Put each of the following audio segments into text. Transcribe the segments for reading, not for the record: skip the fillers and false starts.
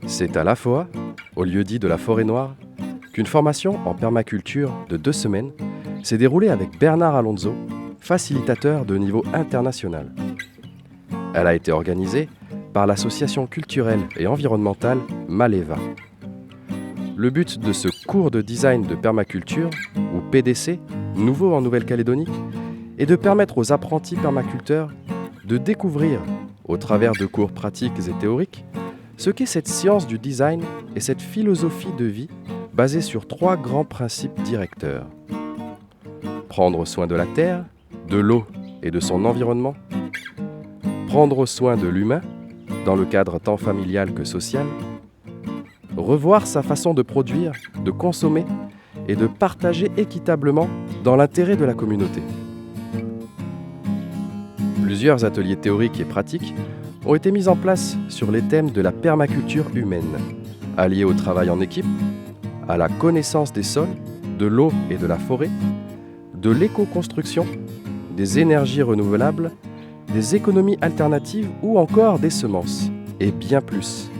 C'est à l'AFOA, au lieu-dit de la Forêt Noire, qu'une formation en permaculture de 2 semaines s'est déroulée avec Bernard Alonso, facilitateur de niveau international. Elle a été organisée par l'association culturelle et environnementale Maleva. Le but de ce cours de design de permaculture, ou PDC, nouveau en Nouvelle-Calédonie, est de permettre aux apprentis permaculteurs de découvrir, au travers de cours pratiques et théoriques, ce qu'est cette science du design et cette philosophie de vie basée sur 3 grands principes directeurs. Prendre soin de la terre, de l'eau et de son environnement. Prendre soin de l'humain, dans le cadre tant familial que social. Revoir sa façon de produire, de consommer et de partager équitablement dans l'intérêt de la communauté. Plusieurs ateliers théoriques et pratiques ont été mis en place sur les thèmes de la permaculture humaine, alliés au travail en équipe, à la connaissance des sols, de l'eau et de la forêt, de l'éco-construction, des énergies renouvelables, des économies alternatives ou encore des semences, et bien plus.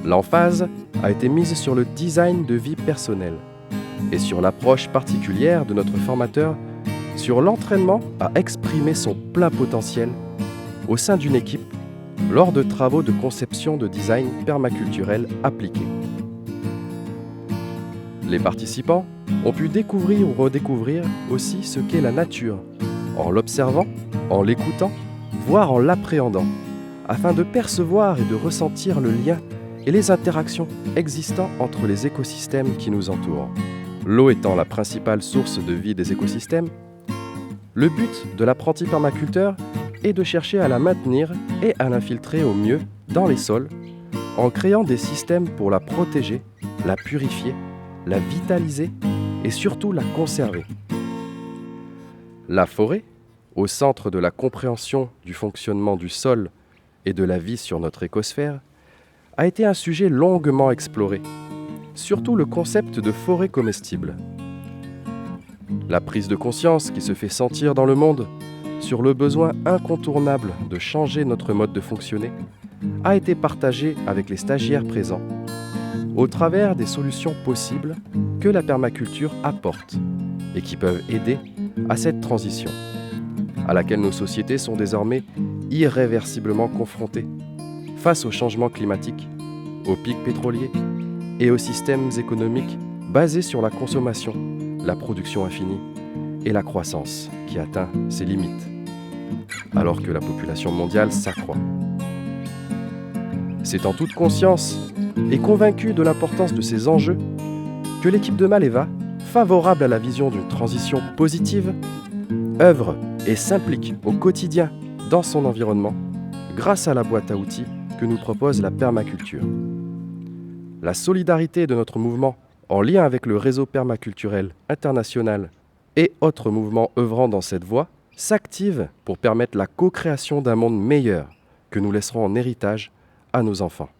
L'emphase a été mise sur le design de vie personnelle et sur l'approche particulière de notre formateur sur l'entraînement à exprimer son plein potentiel au sein d'une équipe lors de travaux de conception de design permaculturel appliqué. Les participants ont pu découvrir ou redécouvrir aussi ce qu'est la nature, en l'observant, en l'écoutant, voire en l'appréhendant, afin de percevoir et de ressentir le lien et les interactions existant entre les écosystèmes qui nous entourent. L'eau étant la principale source de vie des écosystèmes, le but de l'apprenti permaculteur est de chercher à la maintenir et à l'infiltrer au mieux dans les sols, en créant des systèmes pour la protéger, la purifier, la vitaliser et surtout la conserver. La forêt, au centre de la compréhension du fonctionnement du sol et de la vie sur notre écosphère, a été un sujet longuement exploré, surtout le concept de forêt comestible. La prise de conscience qui se fait sentir dans le monde sur le besoin incontournable de changer notre mode de fonctionner a été partagée avec les stagiaires présents, au travers des solutions possibles que la permaculture apporte et qui peuvent aider à cette transition, à laquelle nos sociétés sont désormais irréversiblement confrontées face au changement climatique, aux pics pétroliers et aux systèmes économiques basés sur la consommation, la production infinie et la croissance qui atteint ses limites, alors que la population mondiale s'accroît. C'est en toute conscience et convaincu de l'importance de ces enjeux que l'équipe de Maleva, favorable à la vision d'une transition positive, œuvre et s'implique au quotidien dans son environnement grâce à la boîte à outils que nous propose la permaculture. La solidarité de notre mouvement en lien avec le réseau permaculturel international et autres mouvements œuvrant dans cette voie s'active pour permettre la co-création d'un monde meilleur que nous laisserons en héritage à nos enfants.